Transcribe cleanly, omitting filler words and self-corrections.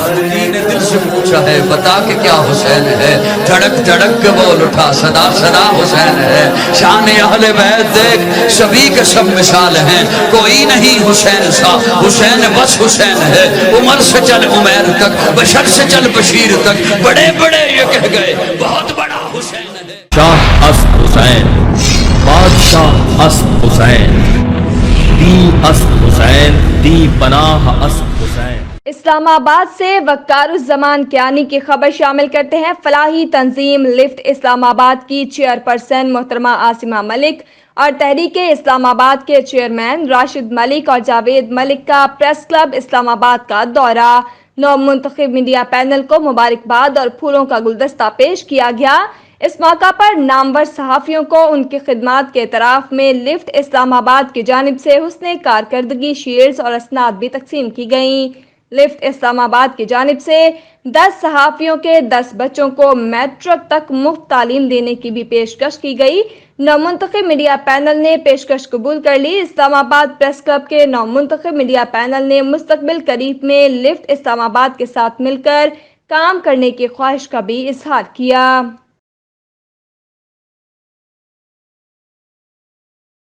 نے دل سے پوچھا ہے بتا کہ کیا حسین ہے، دھڑک دھڑک کے بول اٹھا صدا صدا حسین ہے۔ شان اہل بیت دیکھ سبھی کے سب مثال ہیں، کوئی نہیں حسین سا، حسین بس حسین ہے۔ عمر سے چل عمیر تک، بشر سے چل بشیر تک، بڑے بڑے یہ کہہ گئے بہت بڑا حسین ہے۔ شاہ اسد حسین، بادشاہ اسد حسین، دی اسد حسین، دی پناہ اسد حسین۔ اسلام آباد سے وقار الزمان کیانی کی خبر شامل کرتے ہیں۔ فلاحی تنظیم لفٹ اسلام آباد کی چیئرپرسن محترمہ عاصمہ ملک اور تحریک اسلام آباد کے چیئرمین راشد ملک اور جاوید ملک کا پریس کلب اسلام آباد کا دورہ۔ نو منتخب میڈیا پینل کو مبارکباد اور پھولوں کا گلدستہ پیش کیا گیا۔ اس موقع پر نامور صحافیوں کو ان کی خدمات کے اعتراف میں لفٹ اسلام آباد کی جانب سے حسن کارکردگی شیلڈز اور اسناد بھی تقسیم کی گئیں۔ لفٹ اسلام آباد کی جانب سے 10 صحافیوں کے 10 بچوں کو میٹرک تک مفت تعلیم دینے کی بھی پیشکش کی گئی۔ نومنتخب میڈیا پینل نے پیشکش قبول کر لی۔ اسلام آباد پریس کلب کے نومنتخب میڈیا پینل نے مستقبل قریب میں لفٹ اسلام آباد کے ساتھ مل کر کام کرنے کی خواہش کا بھی اظہار کیا۔